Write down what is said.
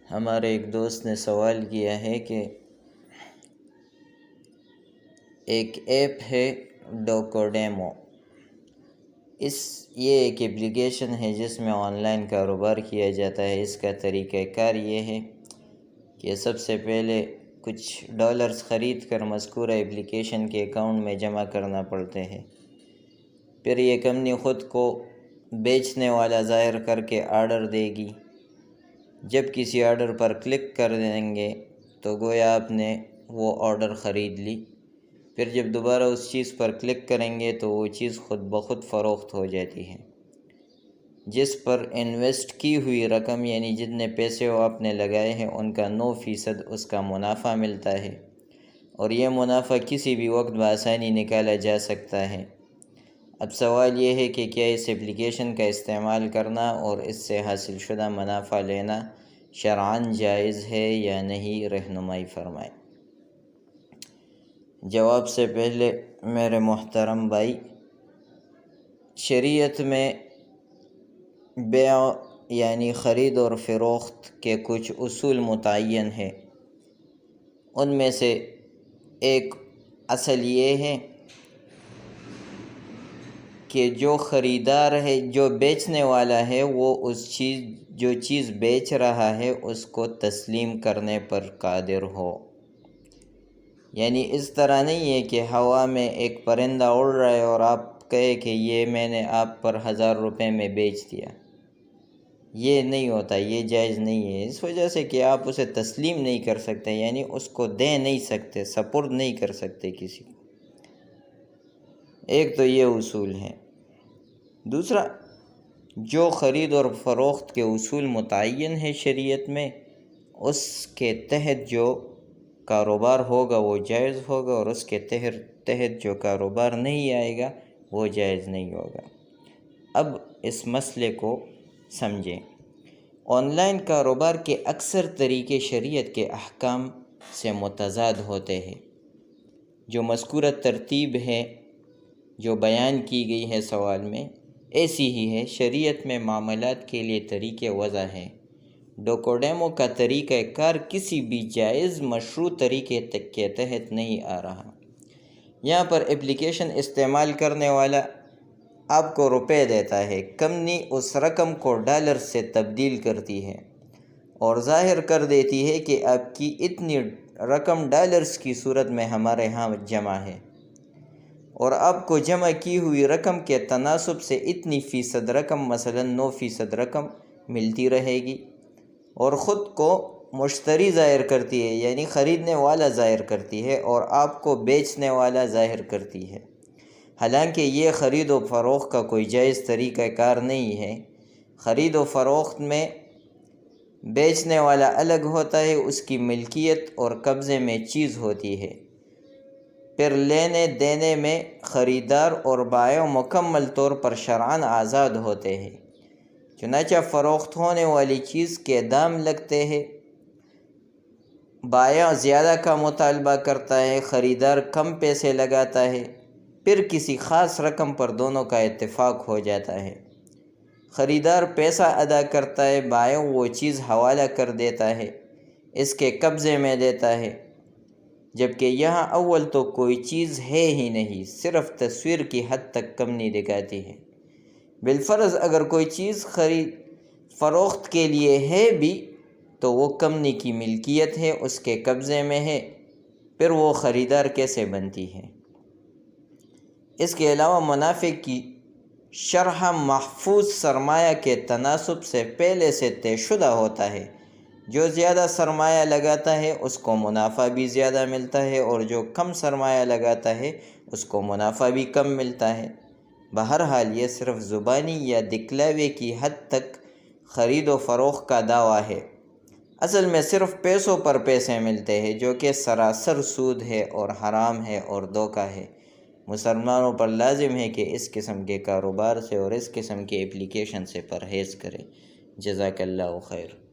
ہمارے ایک دوست نے سوال کیا ہے کہ ایک ایپ ہے ڈوکوڈیمو۔ یہ ایک اپلیکیشن ہے جس میں آن لائن کاروبار کیا جاتا ہے۔ اس کا طریقہ کار یہ ہے کہ سب سے پہلے کچھ ڈالرز خرید کر مذکورہ اپلیکیشن کے اکاؤنٹ میں جمع کرنا پڑتے ہیں۔ پھر یہ کمپنی خود کو بیچنے والا ظاہر کر کے آرڈر دے گی۔ جب کسی آرڈر پر کلک کر دیں گے تو گویا آپ نے وہ آرڈر خرید لی۔ پھر جب دوبارہ اس چیز پر کلک کریں گے تو وہ چیز خود بخود فروخت ہو جاتی ہے۔ جس پر انویسٹ کی ہوئی رقم یعنی جتنے پیسے وہ آپ نے لگائے ہیں ان کا 9% اس کا منافع ملتا ہے، اور یہ منافع کسی بھی وقت بآسانی نکالا جا سکتا ہے۔ اب سوال یہ ہے کہ کیا اس اپلیکیشن کا استعمال کرنا اور اس سے حاصل شدہ منافع لینا شرعاً جائز ہے یا نہیں؟ رہنمائی فرمائیں۔ جواب سے پہلے میرے محترم بھائی، شریعت میں بیع یعنی خرید اور فروخت کے کچھ اصول متعین ہیں۔ ان میں سے ایک اصل یہ ہے کہ جو خریدار ہے، جو بیچنے والا ہے، وہ جو چیز بیچ رہا ہے اس کو تسلیم کرنے پر قادر ہو۔ یعنی اس طرح نہیں ہے کہ ہوا میں ایک پرندہ اڑ رہا ہے اور آپ کہے کہ یہ میں نے آپ پر 1000 روپے میں بیچ دیا۔ یہ نہیں ہوتا، یہ جائز نہیں ہے، اس وجہ سے کہ آپ اسے تسلیم نہیں کر سکتے، یعنی اس کو دے نہیں سکتے، سپرد نہیں کر سکتے کسی کو۔ ایک تو یہ اصول ہے۔ دوسرا، جو خرید اور فروخت کے اصول متعین ہے شریعت میں، اس کے تحت جو کاروبار ہوگا وہ جائز ہوگا، اور اس کے تحت جو کاروبار نہیں آئے گا وہ جائز نہیں ہوگا۔ اب اس مسئلے کو سمجھیں۔ آن لائن کاروبار کے اکثر طریقے شریعت کے احکام سے متضاد ہوتے ہیں۔ جو مذکورہ ترتیب ہے جو بیان کی گئی ہے سوال میں، ایسی ہی ہے۔ شریعت میں معاملات کے لیے طریقے وضع ہیں۔ ڈوکوڈیمو کا طریقہ کار کسی بھی جائز مشروع طریقے کے تحت نہیں آ رہا۔ یہاں پر اپلیکیشن استعمال کرنے والا آپ کو روپے دیتا ہے، کمپنی اس رقم کو ڈالر سے تبدیل کرتی ہے اور ظاہر کر دیتی ہے کہ آپ کی اتنی رقم ڈالرز کی صورت میں ہمارے ہاں جمع ہے، اور آپ کو جمع کی ہوئی رقم کے تناسب سے اتنی فیصد رقم، مثلا 9% رقم ملتی رہے گی، اور خود کو مشتری ظاہر کرتی ہے، یعنی خریدنے والا ظاہر کرتی ہے، اور آپ کو بیچنے والا ظاہر کرتی ہے۔ حالانکہ یہ خرید و فروخت کا کوئی جائز طریقہ کار نہیں ہے۔ خرید و فروخت میں بیچنے والا الگ ہوتا ہے، اس کی ملکیت اور قبضے میں چیز ہوتی ہے۔ پھر لینے دینے میں خریدار اور بائع مکمل طور پر شرعاً آزاد ہوتے ہیں۔ چنانچہ فروخت ہونے والی چیز کے دام لگتے ہیں، بائع زیادہ کا مطالبہ کرتا ہے، خریدار کم پیسے لگاتا ہے، پھر کسی خاص رقم پر دونوں کا اتفاق ہو جاتا ہے۔ خریدار پیسہ ادا کرتا ہے، بائع وہ چیز حوالہ کر دیتا ہے، اس کے قبضے میں دیتا ہے، جبکہ یہاں اول تو کوئی چیز ہے ہی نہیں، صرف تصویر کی حد تک کمپنی دکھاتی ہے۔ بالفرض اگر کوئی چیز فروخت کے لیے ہے بھی تو وہ کمپنی کی ملکیت ہے، اس کے قبضے میں ہے، پھر وہ خریدار کیسے بنتی ہے؟ اس کے علاوہ منافع کی شرح محفوظ سرمایہ کے تناسب سے پہلے سے طے شدہ ہوتا ہے۔ جو زیادہ سرمایہ لگاتا ہے اس کو منافع بھی زیادہ ملتا ہے، اور جو کم سرمایہ لگاتا ہے اس کو منافع بھی کم ملتا ہے۔ بہرحال یہ صرف زبانی یا دکھلاوے کی حد تک خرید و فروخت کا دعویٰ ہے۔ اصل میں صرف پیسوں پر پیسے ملتے ہیں، جو کہ سراسر سود ہے اور حرام ہے اور دھوکہ ہے۔ مسلمانوں پر لازم ہے کہ اس قسم کے کاروبار سے اور اس قسم کے اپلیکیشن سے پرہیز کریں۔ جزاک اللہ خیر۔